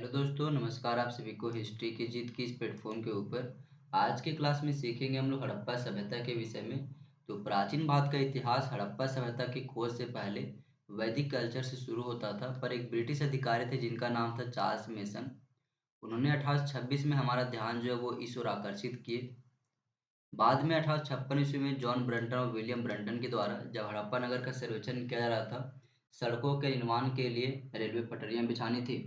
Hello दोस्तों, नमस्कार। आप सभी को हिस्ट्री की जीत की इस प्लेटफॉर्म के ऊपर आज के क्लास में सीखेंगे हम लोग हड़प्पा सभ्यता के विषय में। तो प्राचीन भारत का इतिहास हड़प्पा सभ्यता की खोज से पहले वैदिक कल्चर से शुरू होता था, पर एक ब्रिटिश अधिकारी थे जिनका नाम था चार्ल्स मेसन। उन्होंने 1826 में हमारा ध्यान जो है वो इस ओर आकर्षित किए। बाद में 1856 ईस्वी में जॉन ब्रंटन और विलियम ब्रंटन के द्वारा जब हड़प्पा नगर का सर्वेक्षण किया जा रहा था, सड़कों के निर्माण के लिए रेलवे पटरियां बिछानी थी,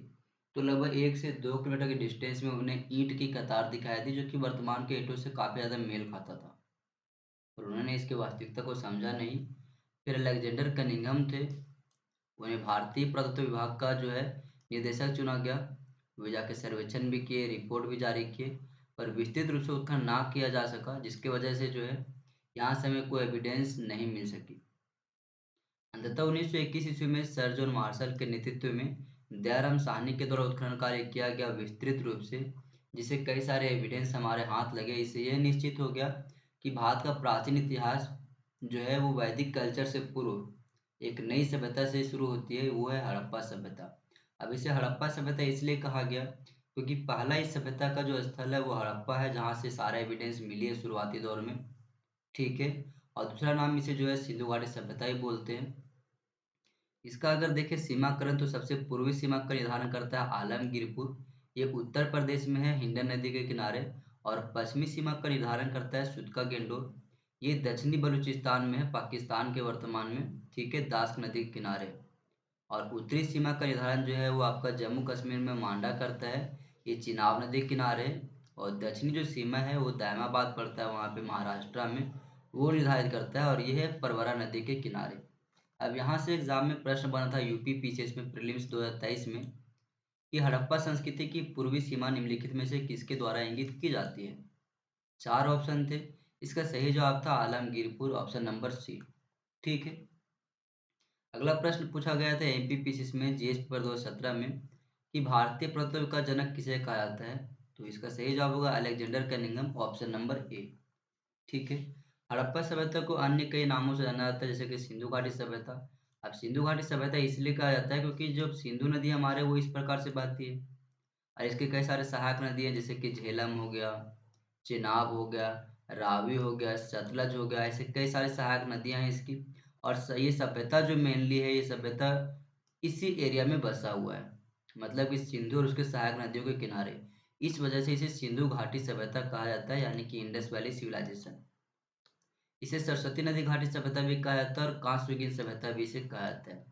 तो लगभग 1 से 2 किलोमीटर के डिस्टेंस में उन्हें ईंट की कतार दिखाई दी जो कि वर्तमान के ईंटों से काफ़ी ज़्यादा मेल खाता था। और उन्होंने इसकी वास्तविकता को समझा नहीं। फिर अलेक्जेंडर कनिंघम थे, उन्हें भारतीय पुरातत्व विभाग का जो है निदेशक चुना गया। वे जाके सर्वेक्षण भी किए, रिपोर्ट भी जारी किए, पर विस्तृत रूप से उत्खनन ना किया जा सका, जिसकी वजह से जो है यहाँ से हमें कोई एविडेंस नहीं मिल सकी। अंततः 1921 ईस्वी में सर जॉन मार्शल के नेतृत्व में दयाराम साहनी के द्वारा उत्खनन कार्य किया गया विस्तृत रूप से, जिसे कई सारे एविडेंस हमारे हाथ लगे। इससे यह निश्चित हो गया कि भारत का प्राचीन इतिहास जो है वो वैदिक कल्चर से पूर्व एक नई सभ्यता से शुरू होती है, वो है हड़प्पा सभ्यता। अब इसे हड़प्पा सभ्यता इसलिए कहा गया क्योंकि पहला इस सभ्यता का जो स्थल है वो हड़प्पा है, जहाँ से सारा एविडेंस मिली है शुरुआती दौर में। ठीक है। और दूसरा नाम इसे जो है सिंधु घाटी सभ्यता ही बोलते हैं। इसका अगर देखें सीमाकरण, तो सबसे पूर्वी सीमा का निर्धारण करता है आलमगीरपुर, ये उत्तर प्रदेश में है हिंडन नदी के किनारे। और पश्चिमी सीमा का निर्धारण करता है सुदका गेंडोर, ये दक्षिणी बलूचिस्तान में है, पाकिस्तान के वर्तमान में। ठीक है, दास नदी के किनारे। और उत्तरी सीमा का निर्धारण जो है वो आपका जम्मू कश्मीर में मांडा करता है, ये चिनाब नदी के किनारे। और दक्षिणी जो सीमा है वो दायमाबाद पड़ता है, वहाँ पे महाराष्ट्र में, वो निर्धारित करता है, और ये है परवरा नदी के किनारे। अब यहाँ से एग्जाम में प्रश्न बना था यूपी पीसीएस में प्रीलिम्स 2023 में कि हड़प्पा संस्कृति की पूर्वी सीमा निम्नलिखित में से किसके द्वारा इंगित की जाती है। 4 ऑप्शन थे, इसका सही जवाब था आलमगीरपुर, ऑप्शन नंबर सी। ठीक है। अगला प्रश्न पूछा गया था एमपीपीसी में जीएस पेपर 2017 में कि भारतीय पुरातत्व का जनक किसे कहा जाता है। तो इसका सही जवाब होगा Alexander Cunningham, option number A. ठीक है। हड़प्पा सभ्यता को अन्य कई नामों से जाना जाता है, जैसे कि सिंधु घाटी सभ्यता। अब सिंधु घाटी सभ्यता इसलिए कहा जाता है क्योंकि जब सिंधु नदी हमारे वो इस प्रकार से बहती है, और इसके कई सारे सहायक नदी हैं, जैसे कि झेलम हो गया, चेनाब हो गया, रावी हो गया, सतलज हो गया, ऐसे कई सारे सहायक नदियां हैं इसकी। और ये सभ्यता जो मेनली है, ये सभ्यता इसी एरिया में बसा हुआ है, मतलब कि सिंधु और उसके सहायक नदियों के किनारे। इस वजह से इसे सिंधु घाटी सभ्यता कहा जाता है, यानी कि इंडस वैली सिविलाइजेशन। इसे सरस्वती नदी घाटी सभ्यता भी कहा जाता है, और कांस्ययुगीन सभ्यता भी इसे कहा जाता है।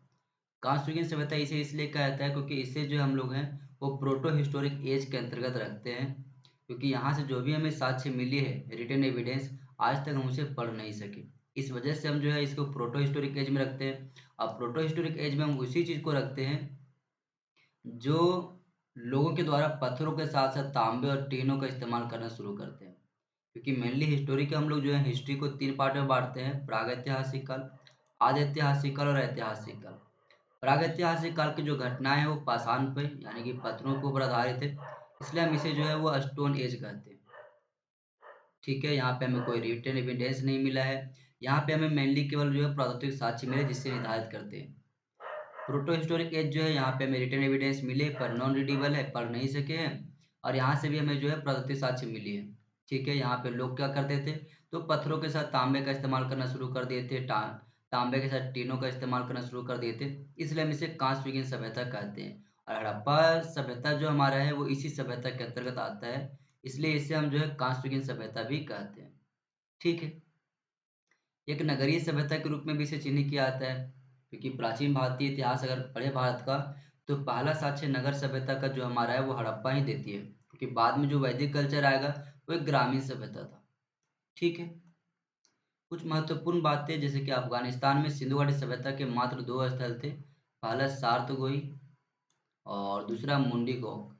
कांस्ययुगीन सभ्यता इसे इसलिए कहा जाता है क्योंकि इसे जो हम लोग हैं वो प्रोटो हिस्टोरिक एज के अंतर्गत रखते हैं, क्योंकि यहाँ से जो भी हमें साक्ष्य मिली है, रिटन एविडेंस, आज तक हम उसे पढ़ नहीं सके। इस वजह से हम जो है इसको प्रोटो हिस्टोरिक एज में रखते हैं। और प्रोटो हिस्टोरिक एज में हम उसी चीज़ को रखते हैं जो लोगों के द्वारा पत्थरों के साथ साथ तांबे और टीनों का इस्तेमाल करना शुरू करते हैं। क्योंकि मेनली हिस्टोरी के हम लोग जो है हिस्ट्री को 3 पार्ट में बांटते हैं, प्रागैतिहासिक काल, आद्य ऐतिहासिक काल और ऐतिहासिक काल। प्रागैतिहासिक काल की जो घटनाएं हैं वो पाषाण पे यानी कि पत्थरों के ऊपर आधारित है, इसलिए हम इसे जो है वो स्टोन एज कहते हैं। ठीक है, यहाँ पे हमें कोई रिटन एविडेंस नहीं मिला है, यहाँ पे हमें मेनली केवल जो है प्राकृतिक साक्ष्य मिले जिससे निर्धारित करते हैं। प्रोटो हिस्टोरिक एज जो है यहाँ पे हमें रिटन एविडेंस मिले पर नॉन रीडेबल है, पढ़ नहीं सके हैं। और यहाँ से भी हमें जो है प्राकृतिक साक्ष्य मिली है। ठीक है, यहाँ पे लोग क्या करते थे, तो पत्थरों के साथ तांबे का इस्तेमाल करना शुरू कर दिए थे, तांबे के साथ टीनों का इस्तेमाल करना शुरू कर दिए थे, इसलिए हम इसे कांस्ययुगीन सभ्यता कहते हैं। और हड़प्पा सभ्यता जो हमारा है वो इसी सभ्यता के अंतर्गत आता है, इसलिए इसे हम जो है कांस्ययुगीन सभ्यता भी कहते हैं। ठीक है। एक नगरीय सभ्यता के रूप में भी इसे चिन्हित किया जाता है, क्योंकि प्राचीन भारतीय इतिहास अगर पढ़े भारत का, तो पहला साक्ष्य नगर सभ्यता का जो हमारा है वो हड़प्पा ही देती है, क्योंकि बाद में जो वैदिक कल्चर आएगा वो एक ग्रामीण सभ्यता था। ठीक है। कुछ महत्वपूर्ण बातें, जैसे कि अफगानिस्तान में सिंधु घाटी सभ्यता के मात्र 2 स्थल थे, पहला सार्तगोई और दूसरा मुंडी गौक।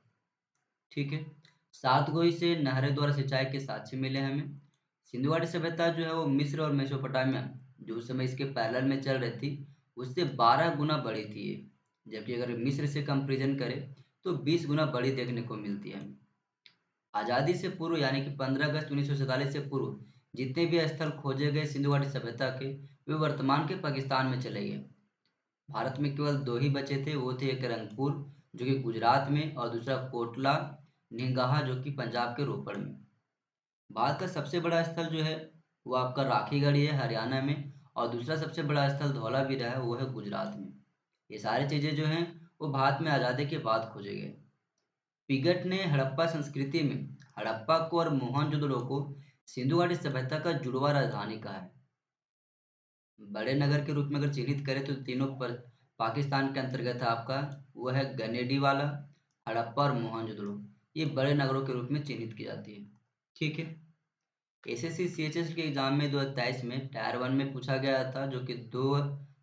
ठीक है। सातगोई से नहरें द्वारा सिंचाई के साक्ष्य मिले हमें। सिंधु घाटी सभ्यता जो है वो मिस्र और मेसोपोटामिया, जो उस समय इसके पैरेलल में चल रही थी, उससे 12 गुना बड़ी थी ये। जबकि अगर मिस्र से कंपेरिजन करें तो 20 गुना बड़ी देखने को मिलती है हमें। आज़ादी से पूर्व यानी कि 15 अगस्त 1947 से पूर्व जितने भी स्थल खोजे गए सिंधु घाटी सभ्यता के, वे वर्तमान के पाकिस्तान में चले गए। भारत में केवल 2 ही बचे थे, वो थे एक रंगपुर जो कि गुजरात में, और दूसरा कोटला निंगाहा जो कि पंजाब के रोपड़ में। भारत का सबसे बड़ा स्थल जो है वो आपका राखीगढ़ी है हरियाणा में, और दूसरा सबसे बड़ा स्थल धौलावीरा है, वो है गुजरात में। ये सारी चीज़ें जो हैं वो भारत में आज़ादी के बाद खोजे गए। पिगट ने हड़प्पा संस्कृति में हड़प्पा को और मोहनजोदड़ो को सिंधु घाटी सभ्यता का जुड़वा राजधानी कहा है। बड़े नगर के रूप में अगर चिन्हित करें तो तीनों पर पाकिस्तान के अंतर्गत है आपका, वो है गनेडी वाला, हड़प्पा और मोहनजोदड़ो। ये बड़े नगरों के रूप में चिन्हित की जाती है। ठीक है। एसएससी सीएचएस के एग्जाम में 2023 में टायर 1 में पूछा गया था, जो कि 2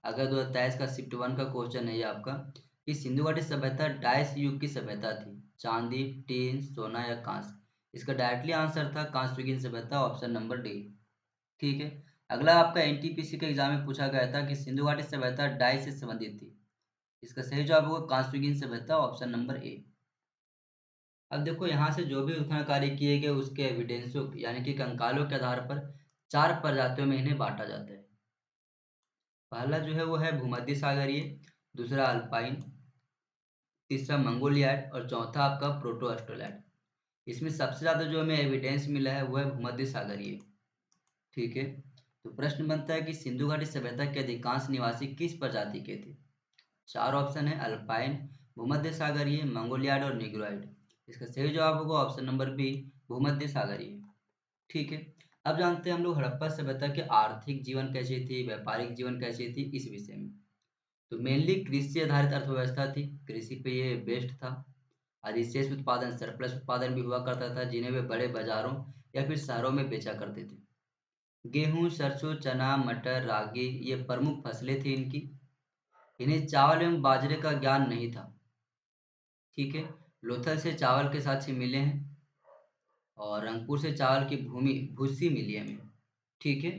अगस्त 2023 का शिफ्ट 1 का क्वेश्चन है ये आपका, कि सिंधु घाटी सभ्यता डाइस युग की सभ्यता थी, चांदी, टीन, सोना या कांस्य। इसका डायरेक्टली आंसर था कांस्य युगीन सभ्यता, ऑप्शन नंबर डी। ठीक है। अगला आपका एनटीपीसी के एग्जाम में पूछा गया था कि सिंधु घाटी सभ्यता डाइस से संबंधित थी। इसका सही जवाब होगा कांस्य युगीन सभ्यता, ऑप्शन नंबर ए। अब देखो यहाँ से जो भी उत्खनन कार्य किए गए उसके एविडेंसों यानी कि कंकालों के आधार पर 4 प्रजातियों में इन्हें बांटा जाता है। पहला जो है वो है भूमध्य सागरीय, दूसरा अल्पाइन, तीसरा मंगोलियाड और चौथा आपका प्रोटो ऑस्ट्रेलैड। इसमें सबसे ज्यादा जो हमें एविडेंस मिला है वो है भूमध्य सागरीय। ठीक है। तो प्रश्न बनता है कि सिंधु घाटी सभ्यता के अधिकांश निवासी किस प्रजाति के थे। 4 ऑप्शन है, अल्पाइन, भूमध्य सागरीय, मंगोलियाड और निग्रोइड। इसका सही जवाब होगा ऑप्शन नंबर बी, भूमध्य सागरीय। ठीक है। अब जानते हैं हम लोग हड़प्पा सभ्यता के आर्थिक जीवन कैसी थी, व्यापारिक जीवन कैसी थी, इस विषय में। तो मेनली कृषि आधारित अर्थव्यवस्था थी, कृषि पे ये बेस्ड था। अधिशेष उत्पादन, सरप्लस उत्पादन भी हुआ करता था, जिन्हें वे बड़े बाजारों या फिर शहरों में बेचा करते थे। गेहूं, सरसों, चना, मटर, रागी ये प्रमुख फसलें थी इनकी। इन्हें चावल एवं बाजरे का ज्ञान नहीं था। ठीक है। लोथल से चावल के साक्ष्य मिले हैं, और रंगपुर से चावल की भूमि भूसी मिली है हमें। ठीक है।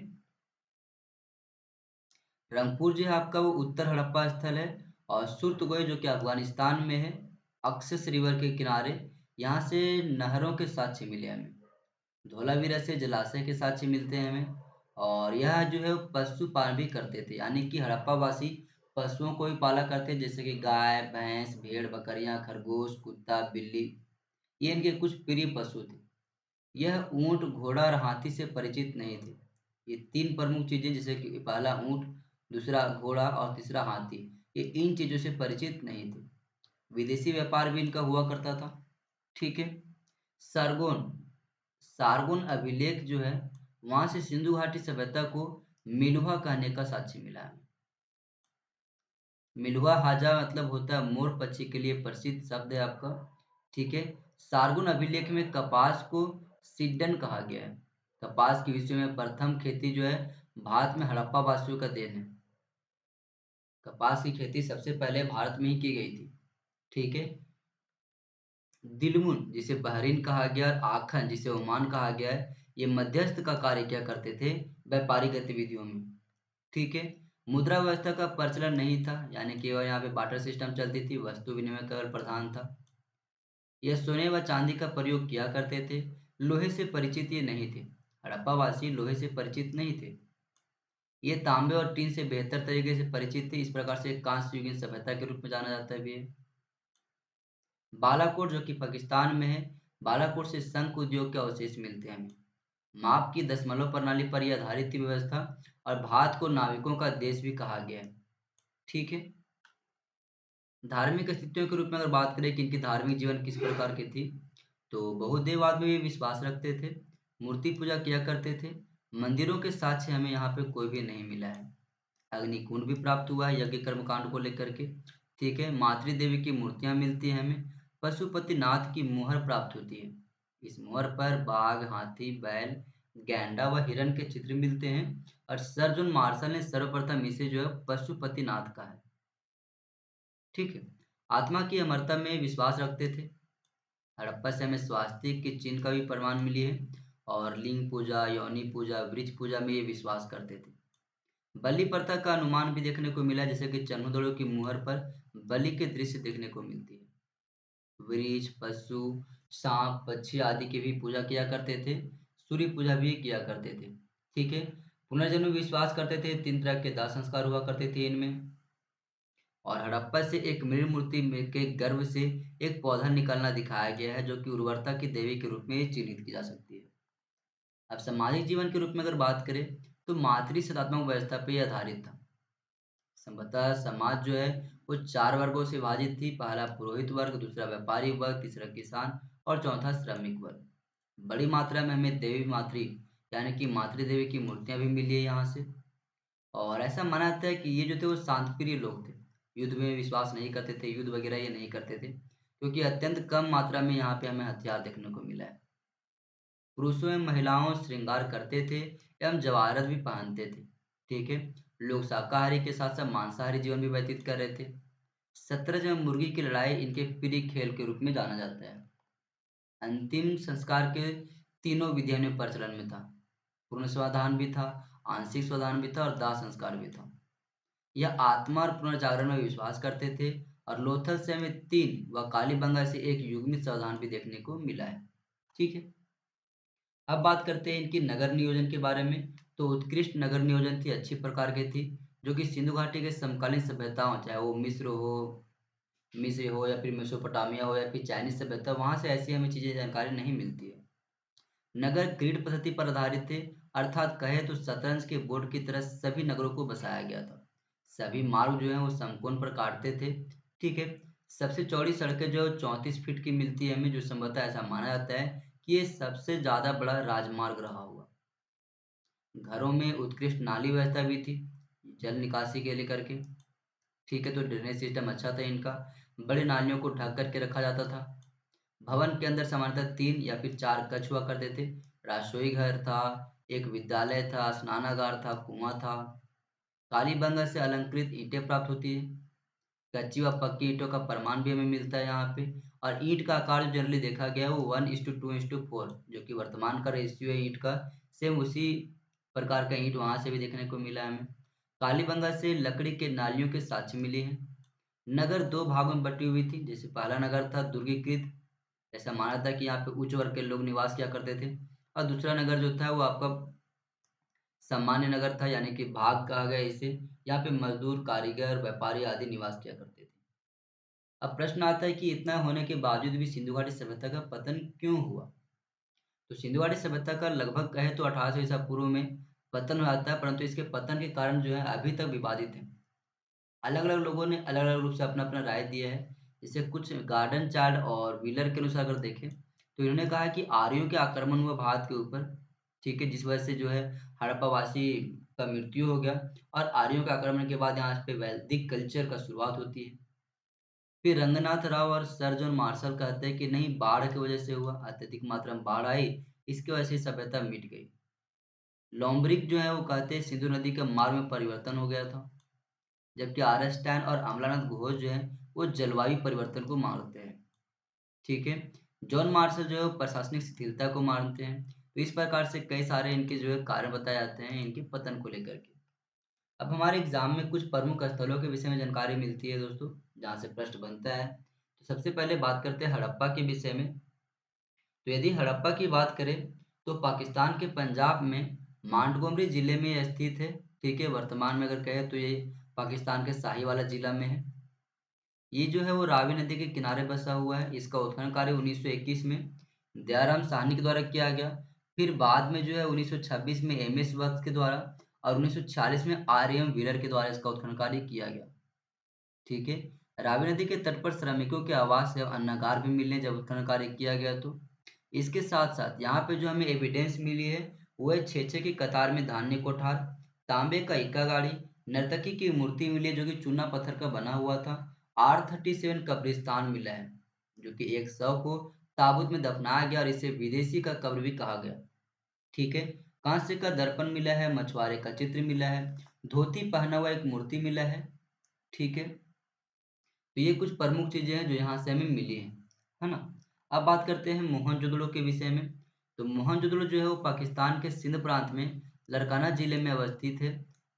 रंगपुर जो है आपका वो उत्तर हड़प्पा स्थल है, और सुर्तगोय जो कि अफगानिस्तान में है, अक्सस रिवर के किनारे, यहाँ से नहरों के साक्ष्य मिले हमें। धोलावीरा से जलाशय के साक्ष्य मिलते हैं हमें। और यह जो है वो पशु पालन भी करते थे, यानी कि हड़प्पा वासी पशुओं को भी पाला करते, जैसे कि गाय, भैंस, भेड़, बकरियां, खरगोश, कुत्ता, बिल्ली। ये इनके कुछ प्रिय पशु थे। यह ऊंट, घोड़ा और हाथी से परिचित नहीं थे। ये 3 प्रमुख चीजें, जैसे कि पहला ऊंट, दूसरा घोड़ा और तीसरा हाथी, ये इन चीजों से परिचित नहीं थे। विदेशी व्यापार भी इनका हुआ करता था। ठीक है। सारगोन सारगोन अभिलेख जो है, वहां से सिंधु घाटी सभ्यता को मिलुहा कहने का साक्ष्य मिला है। मिलुहा हाजा मतलब होता है मोर पक्षी के लिए प्रसिद्ध शब्द है आपका। ठीक है। सारगुन अभिलेख में कपास को सिड्डन कहा गया है। कपास के विषय में प्रथम खेती जो है भारत में हड़प्पा वासियों का देन है। कपास की खेती सबसे पहले भारत में ही की गई थी। ठीक है। दिलमुन जिसे बहरीन कहा गया और आखन जिसे ओमान कहा गया है, ये मध्यस्थ का कार्य किया करते थे व्यापारिक गतिविधियों में। ठीक है। मुद्रा व्यवस्था का प्रचलन नहीं था, यानी केवल यहाँ पे बाटर सिस्टम चलती थी, वस्तु विनिमय केवल प्रधान था। यह सोने व चांदी का प्रयोग किया करते थे, लोहे से परिचित ये नहीं थे। हड़प्पा वासी लोहे से परिचित नहीं थे। ये तांबे और टीन से बेहतर तरीके से परिचित थे, इस प्रकार से कांस्य युगीन सभ्यता के रूप में जाना जाता है भी है। बालाकोट जो कि पाकिस्तान में है, बालाकोट से शंख उद्योग के अवशेष मिलते हैं हमें। माप की दशमलव प्रणाली पर यह आधारित थी व्यवस्था, और भारत को नाविकों का देश भी कहा गया है। ठीक है। धार्मिक अस्तित्व के रूप में अगर बात करें कि इनकी धार्मिक जीवन किस प्रकार की थी, तो बहुदेववाद में भी विश्वास रखते थे, मूर्ति पूजा किया करते थे। मंदिरों के साक्ष्य हमें यहाँ पे कोई भी नहीं मिला है। अग्निकुंड भी प्राप्त हुआ है यज्ञ कर्मकांड को लेकर के। ठीक है। मातृ देवी की मूर्तियां मिलती हैं हमें। पशुपतिनाथ की मुहर प्राप्त होती है। इस मुहर पर बाघ, हाथी, बैल, गैंडा व हिरण के चित्र मिलते हैं, और सर जॉन मार्शल ने सर्वप्रथम इसे जो है पशुपतिनाथ का है। ठीक है। आत्मा की अमरता में विश्वास रखते थे। हड़प्पा से हमें स्वास्तिक के चिन्ह का भी प्रमाण मिली है, और लिंग पूजा, योनि पूजा, वृक्ष पूजा में ये विश्वास करते थे। बलि प्रथा का अनुमान भी देखने को मिला, जैसे कि चन्हुदड़ों की मुहर पर बलि के दृश्य देखने को मिलती है। वृक्ष, पशु, सांप, पक्षी आदि की भी पूजा किया करते थे। सूर्य पूजा भी किया करते थे। ठीक है। पुनर्जन्म विश्वास करते थे, 3 तरह के दाह संस्कार हुआ करते थे इनमें। और हड़प्पा से एक मृण मूर्ति में के गर्भ से एक पौधा निकलना दिखाया गया है, जो कि उर्वरता की देवी के रूप में चिन्हित की जा सकती है। अब सामाजिक जीवन के रूप में अगर बात करें, तो मातृ सत्तात्मक व्यवस्था पे ये आधारित था। संभवतः समाज जो है वो 4 वर्गों से विभाजित थी। पहला पुरोहित वर्ग, दूसरा व्यापारी वर्ग, तीसरा किसान और चौथा श्रमिक वर्ग। बड़ी मात्रा में हमें देवी मातृ यानी कि मातृ देवी की मूर्तियां भी मिली है यहाँ से। और ऐसा माना जाता है कि ये जो थे वो शांतप्रिय लोग थे। युद्ध में विश्वास नहीं करते थे, युद्ध वगैरह ये नहीं करते थे, क्योंकि अत्यंत कम मात्रा में यहाँ पे हमें हथियार देखने को मिला है। पुरुषों एवं महिलाओं श्रृंगार करते थे एवं जवाहरत भी पहनते थे। ठीक है। लोग शाकाहारी के साथ साथ मांसाहारी जीवन भी व्यतीत कर रहे थे। शतरंज एवं मुर्गी की लड़ाई इनके प्रिय खेल के रूप में जाना जाता है। अंतिम संस्कार के तीनों विधियों में प्रचलन में था। पूर्ण स्वाधान भी था, आंशिक स्वाधान भी था और दाह संस्कार भी था। यह आत्मा और पुनर्जागरण में विश्वास करते थे। और लोथल से हमें 3 व कालीबंगा से एक युग्मित स्वाधान भी देखने को मिला है। ठीक है। अब बात करते हैं इनकी नगर नियोजन के बारे में। तो उत्कृष्ट नगर नियोजन थी, अच्छी प्रकार की थी, जो कि सिंधु घाटी के समकालीन सभ्यताओं, चाहे वो मिस्र हो या फिर मेसोपोटामिया हो या फिर चाइनीज सभ्यता, वहां से ऐसी हमें चीजें जानकारी नहीं मिलती है। नगर ग्रिड पद्धति पर आधारित थे, अर्थात कहे तो शतरंज के बोर्ड की तरह सभी नगरों को बसाया गया था। सभी मार्ग जो है वो समकोण पर काटते थे। ठीक है। सबसे चौड़ी सड़कें जो 34 फीट की मिलती है हमें, जो संभवतः ऐसा माना जाता है कि ये सबसे ज्यादा बड़ा राजमार्ग रहा होगा। घरों में उत्कृष्ट नाली व्यवस्था भी थी, जल निकासी के लिए करके। ठीक है। तो ड्रेनेज सिस्टम अच्छा था इनका। बड़ी नालियों को ढक करके रखा जाता था। भवन के अंदर सामान्यतः 3 या फिर 4 कक्ष हुआ करते थे। रसोई घर था, एक विद्यालय था, स्नानागार था, कुआं था। कालीबंगा से अलंकृत ईंटें प्राप्त होती है। कच्ची व पक्की ईंटों का प्रमाण भी हमें मिलता है यहाँ पे। और ईंट का आकार जो जनरली देखा गया है वो 1:2:4, जो कि वर्तमान का रेशियो है ईंट का, सेम उसी प्रकार का ईंट वहां से भी देखने को मिला है हमें। कालीबंगा से लकड़ी के नालियों के साक्ष्य मिले हैं। नगर 2 भागों में बटी हुई थी। जैसे पहला नगर था दुर्गीकृत, ऐसा माना था कि यहाँ पे उच्च वर्ग के लोग निवास किया करते थे। और दूसरा नगर जो था वो आपका सामान्य नगर था, यानी कि भाग कहा गया इसे। यहाँ पे मजदूर, कारीगर, व्यापारी आदि निवास किया करते थे। अब प्रश्न आता है कि इतना होने के बावजूद भी सिंधु घाटी सभ्यता का पतन क्यों हुआ। तो सिंधु घाटी सभ्यता का लगभग कहे तो 1800 ईसा पूर्व में पतन हो जाता है, परंतु इसके पतन के कारण जो है अभी तक विवादित है। अलग अलग लोगों ने अलग अलग रूप से अपना अपना राय दिया है। जैसे कुछ गार्डन चार्ट और व्हीलर के अनुसार अगर देखें, तो इन्होंने कहा कि आर्यों के आक्रमण हुआ भारत के ऊपर। ठीक है। जिस वजह से जो है हड़प्पावासी का मृत्यु हो गया। और आर्यों के आक्रमण के बाद यहाँ पे वैदिक कल्चर का शुरुआत होती है। फिर रंगनाथ राव और सर जॉन मार्शल कहते हैं कि नहीं, बाढ़ की वजह से हुआ, अत्यधिक मात्रा में बाढ़ आई, इसकी वजह से सभ्यता मिट गई। लॉम्ब्रिक जो है वो कहते हैं सिंधु नदी के मार्ग में परिवर्तन हो गया था। जबकि आरस्टैन और अमलानाथ घोष जो है वो जलवायु परिवर्तन को मानते हैं। ठीक है। जॉन मार्शल जो है वो प्रशासनिक शिथिलता को मानते हैं। तो इस प्रकार से कई सारे इनके जो है कारण बताए जाते हैं इनके पतन को लेकर के। अब हमारे एग्जाम में कुछ प्रमुख स्थलों के विषय में जानकारी मिलती है दोस्तों, जहाँ से प्रश्न बनता है। तो सबसे पहले बात करते हैं हड़प्पा के विषय में। तो यदि हड़प्पा की बात करें, तो पाकिस्तान के पंजाब में मांटगोमरी जिले में यह स्थित है। ठीक है। वर्तमान में अगर कहें तो ये पाकिस्तान के साहिवाला जिला में है। ये जो है वो रावी नदी के किनारे बसा हुआ है। इसका उत्खनन कार्य 1921 में दयाराम साहनी के द्वारा किया गया। फिर बाद में जो है 1926 में एम एस वक्त के द्वारा और 1946 में आर एम व्हीलर के द्वारा इसका उत्खनन कार्य किया गया। ठीक है। रावी नदी के तट पर श्रमिकों के आवास एवं अन्नागार भी मिले जब उत्खनन कार्य किया गया। तो इसके साथ साथ यहाँ पे जो हमें एविडेंस मिली है वो है 6-6 की कतार में धान्य कोठार, तांबे का इक्का गाड़ी, नर्तकी की मूर्ति मिली है जो कि चूना पत्थर का बना हुआ था। R37 कब्रिस्तान मिला है, जो कि एक शव को ताबूत में दफनाया गया और इसे विदेशी का कब्र भी कहा गया। ठीक है। कांस्य का दर्पण मिला है, मछुआरे का चित्र मिला है, धोती पहना हुआ एक मूर्ति मिला है। ठीक है। तो ये कुछ प्रमुख चीजें हैं जो यहाँ से हमें मिली है ना। अब बात करते हैं मोहनजोदड़ो के विषय में। तो मोहनजोदड़ो जो है वो पाकिस्तान के सिंध प्रांत में लरकाना जिले में अवस्थित है।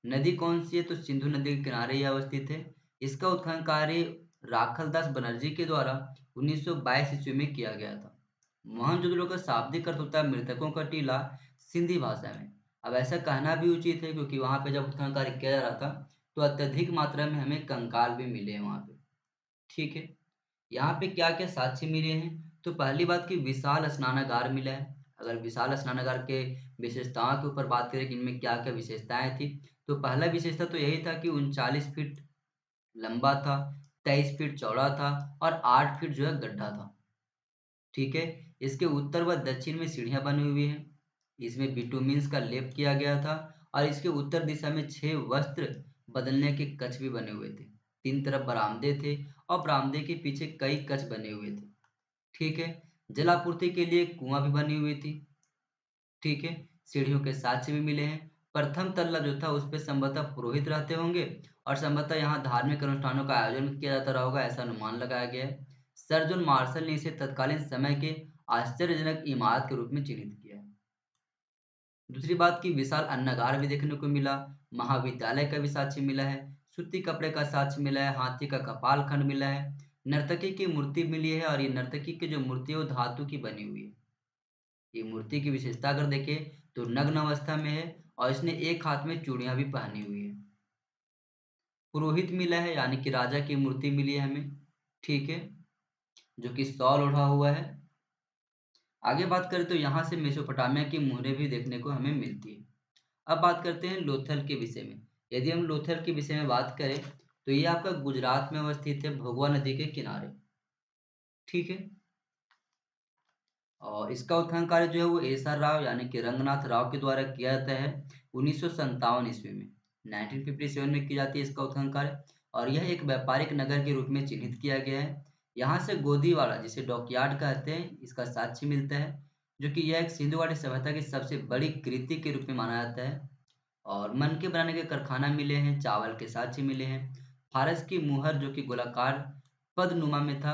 नदी कौन सी है, तो सिंधु नदी के किनारे ही अवस्थित है। इसका उत्खनन कार्य राखल दास बनर्जी के द्वारा 1922 ईस्वी में किया गया था। मोहनजोदड़ो का शाब्दिक अर्थ होता है मृतकों का टीला, सिंधी भाषा में। अब ऐसा कहना भी उचित है क्योंकि वहां पे जब उत्खनन कार्य किया जा रहा था तो अत्यधिक मात्रा में हमें कंकाल भी मिले हैं वहाँ पे। ठीक है, यहाँ पे क्या क्या साक्ष्य मिले हैं? तो पहली बात कि विशाल स्नानागार मिला है। अगर विशाल स्नानागार के विशेषताओं के ऊपर बात करें कि इनमें क्या क्या विशेषताएं थी, तो पहला विशेषता तो यही था कि 39 फीट लंबा था, 23 फीट चौड़ा था और 8 फीट जो है गड्ढा था। ठीक है, इसके उत्तर व दक्षिण में सीढ़ियां बनी हुई हैं। इसमें बिटुमिन्स का लेप किया गया था और इसके उत्तर दिशा में 6 वस्त्र बदलने के कक्ष भी बने हुए थे। 3 तरफ बरामदे थे और बरामदे के पीछे कई कक्ष बने हुए थे। ठीक है, जलापूर्ति के लिए एक कुआं भी बनी हुई थी। ठीक है, सीढ़ियों के साक्ष्य भी मिले हैं। प्रथम तल्ला जो था उस पे संभवतः पुरोहित रहते होंगे और संभवतः यहाँ धार्मिक अनुष्ठानों का आयोजन किया जाता रहा होगा, ऐसा अनुमान लगाया गया है। सर जॉन मार्शल ने इसे तत्कालीन समय के आश्चर्यजनक इमारत के रूप में चिन्हित किया है। दूसरी बात की विशाल अन्नागार भी देखने को मिला, महाविद्यालय का भी साक्ष्य मिला है, सूती कपड़े का साक्ष्य मिला है, हाथी का कपाल खंड मिला है, नर्तकी की मूर्ति मिली है और ये नर्तकी की जो मूर्ति है वो धातु की बनी हुई है। ये मूर्ति की विशेषता अगर देखें तो नग्न अवस्था में है और इसने एक हाथ में चूड़ियां भी पहनी हुई है। पुरोहित मिला है यानी कि राजा की मूर्ति मिली है हमें। ठीक है, जो कि शॉल ओढ़ा हुआ है। आगे बात करें तो यहाँ से मेसोपोटामिया की मुहरें भी देखने को हमें मिलती है। अब बात करते हैं लोथल के विषय में। यदि हम लोथल के विषय में बात करें तो ये आपका गुजरात में अवस्थित है, भोगवा नदी के किनारे। ठीक है, और इसका उत्खनन कार्य जो है वो एस आर राव यानी कि रंगनाथ राव के द्वारा किया जाता है 1957 ईस्वी में। 1957 में की जाती है इसका उत्खनन कार्य और यह एक व्यापारिक नगर के रूप में चिन्हित किया गया है। यहाँ से गोदीवाड़ा जिसे डॉकयार्ड कहते हैं इसका साक्ष्य मिलता है, जो कि यह एक सिंधु घाटी सभ्यता की सबसे बड़ी कृति के रूप में माना जाता है। और मन के बनाने के कारखाना मिले हैं, चावल के साक्ष्य मिले हैं, फारस की मुहर जो कि गोलाकार पदनुमा में था,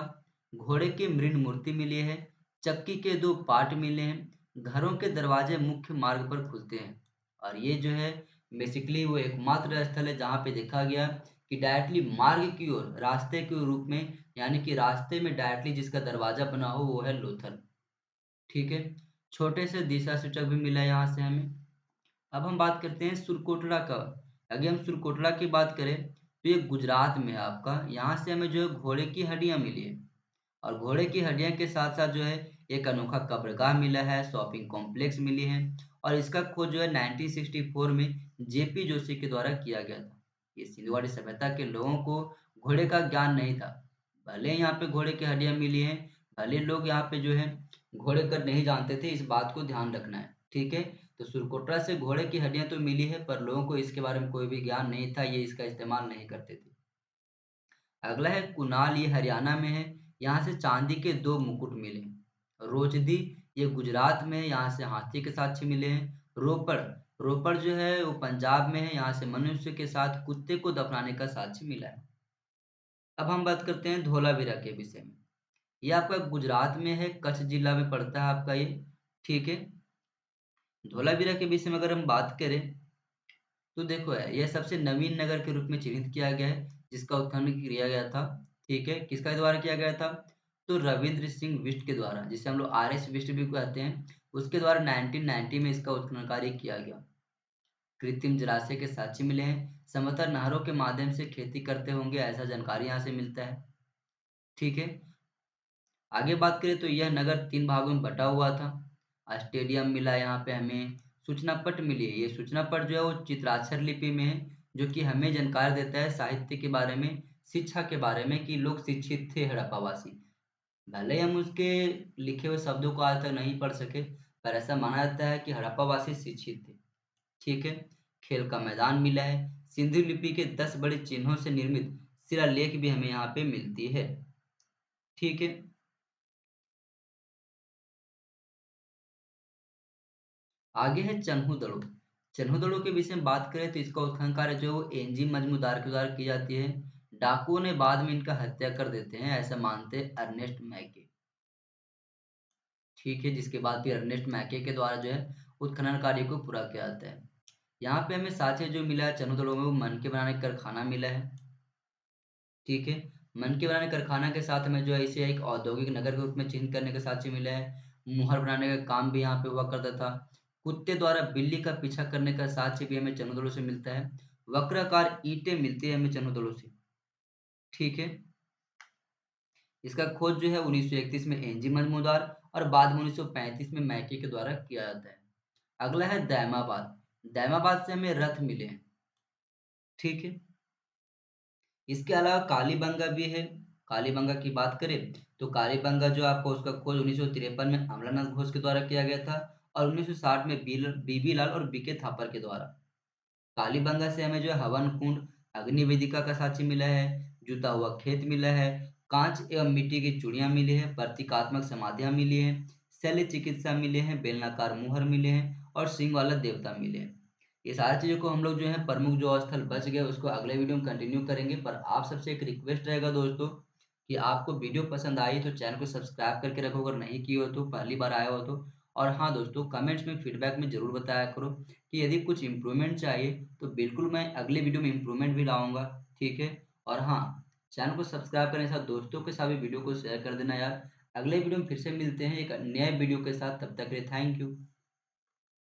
घोड़े की मृण मूर्ति मिली है, चक्की के 2 पार्ट मिले हैं, घरों के दरवाजे मुख्य मार्ग पर खुलते हैं और ये जो है बेसिकली वो एकमात्र स्थल है जहाँ पे देखा गया कि डायरेक्टली मार्ग की ओर रास्ते के रूप में यानी कि रास्ते में डायरेक्टली जिसका दरवाजा बना हो वो है लोथल। ठीक है, छोटे से दिशा सूचक भी मिला है यहाँ से हमें। अब हम बात करते हैं सुरकोटड़ा का। अगर हम सुरकोटड़ा की बात करें तो ये गुजरात में है आपका। यहाँ से हमें जो है घोड़े की हड्डियाँ मिली है और घोड़े की हड्डियाँ के साथ साथ जो है एक अनोखा कब्रगाह मिला है, शॉपिंग कॉम्प्लेक्स मिली है और इसका खोज जो है 1964 में जेपी जोशी के द्वारा किया गया था। ये सिंधुवाड़ी सभ्यता के लोगों को घोड़े का ज्ञान नहीं था। भले ही यहाँ पे घोड़े की हड्डियाँ मिली हैं, भले लोग यहाँ पे जो है घोड़े का नहीं जानते थे, इस बात को ध्यान रखना है। ठीक है, तो सुरकोटड़ा से घोड़े की हड्डियां तो मिली है पर लोगों को इसके बारे में कोई भी ज्ञान नहीं था, ये इसका इस्तेमाल नहीं करते थे। अगला है कुनाल, ये हरियाणा में है। यहाँ से चांदी के 2 मुकुट मिले हैं। रोजदी, ये गुजरात में है, यहाँ से हाथी के साक्ष्य मिले हैं। रोपड़, रोपड़ जो है वो पंजाब में है, यहाँ से मनुष्य के साथ कुत्ते को दफनाने का साक्ष्य मिला है। अब हम बात करते हैं धोलावीरा के विषय में। ये आपका गुजरात में है, कच्छ जिला में पड़ता है आपका ये। ठीक है, धोलावीरा के विषय में अगर हम बात करें तो देखो है यह सबसे नवीन नगर के रूप में चिन्हित किया गया है जिसका उत्खनन किया गया था। ठीक है, किसका द्वारा किया गया था? तो रविंद्र सिंह बिष्ट के द्वारा, जिसे हम लोग आर एस बिष्ट भी कहते हैं, उसके द्वारा 1990 में इसका उत्खनन कार्य किया गया। कृत्रिम जलाशय के साक्ष्य मिले हैं, संभवतः नहरों के माध्यम से खेती करते होंगे, ऐसा जानकारी यहाँ से मिलता है। ठीक है, आगे बात करें तो यह नगर 3 भागों में बटा हुआ था। स्टेडियम मिला यहाँ पे हमें, सूचना पट मिली है। ये सूचना पट जो है वो चित्राक्षर लिपि में है, जो कि हमें जानकारी देता है साहित्य के बारे में, शिक्षा के बारे में कि लोग शिक्षित थे हड़प्पावासी। भले ही हम उसके लिखे हुए शब्दों को आज तक नहीं पढ़ सके पर ऐसा माना जाता है कि हड़प्पावासी शिक्षित थे। ठीक है, खेल का मैदान मिला है, सिंधु लिपि के 10 बड़े चिन्हों से निर्मित शिलालेख भी हमें यहाँ पे मिलती है। ठीक है, आगे है चन्हू दड़ो। चन्हू दड़ो के विषय में बात करें तो इसका उत्खनन कार्य जो है वो एनजी मजमूदार के द्वारा की जाती है। डाकुओं ने बाद में इनका हत्या कर देते हैं, ऐसा मानते हैं अर्नेस्ट मैके। ठीक है, जिसके बाद फिर अर्नेस्ट मैके के द्वारा जो है उत्खनन कार्य को पूरा किया जाता है। यहाँ पे हमें साक्ष्य जो मिला है चन्हू दड़ो में वो मन के बनाने का कारखाना मिला है। ठीक है, मन के बनाने कारखाना के साथ में जो है इसे एक औद्योगिक नगर के रूप में चिन्हित करने का साक्ष्य मिला है। मुहर बनाने का काम भी यहाँ पे हुआ करता था। कुत्ते द्वारा बिल्ली का पीछा करने का साक्ष्य भी हमें चंद्रदुर्ग से मिलता है। वक्राकार ईंटें मिलती है हमें चंद्रमंडलों से। ठीक है। इसका खोज जो है 1931 में एनजी मजमूदार और बाद में 1935 में मैके के द्वारा किया जाता है। अगला है दैमाबाद। दैमाबाद से हमें रथ मिले हैं। ठीक है। इसके अलावा कालीबंगा भी है। कालीबंगा की बात करें तो कालीबंगा जो आपको उसका खोज 1953 में अमलानाथ घोष के द्वारा किया गया था और 1960 में बीबी लाल और बीके थापर के द्वारा। कालीबंगा से हमें जो है हवन कुंड, अग्नि वेदिका का साक्ष्य मिला है, जुता हुआ खेत मिला है, कांच एवं मिट्टी की चूड़ियां मिली है, प्रतीकात्मक समाधियां मिली है, शल्य चिकित्सा मिले हैं, बेलनाकार मुहर मिले हैं और सिंह वाला देवता मिले हैं। ये सारी चीजों को हम लोग जो है प्रमुख जो स्थल बच गए उसको अगले वीडियो में कंटिन्यू करेंगे। पर आप सबसे एक रिक्वेस्ट रहेगा दोस्तों कि आपको वीडियो पसंद आई तो चैनल को सब्सक्राइब करके रखो, अगर नहीं किए हो तो, पहली बार आए हो तो। और हाँ दोस्तों, कमेंट्स में फीडबैक में जरूर बताया करो कि यदि कुछ इम्प्रूवमेंट चाहिए तो बिल्कुल मैं अगले वीडियो में इम्प्रूवमेंट भी लाऊंगा। ठीक है। और हाँ, चैनल को सब्सक्राइब करने के साथ दोस्तों के साथ भी वीडियो को शेयर कर देना यार। अगले वीडियो में फिर से मिलते हैं एक नए वीडियो के साथ, तब तक के लिए थैंक यू।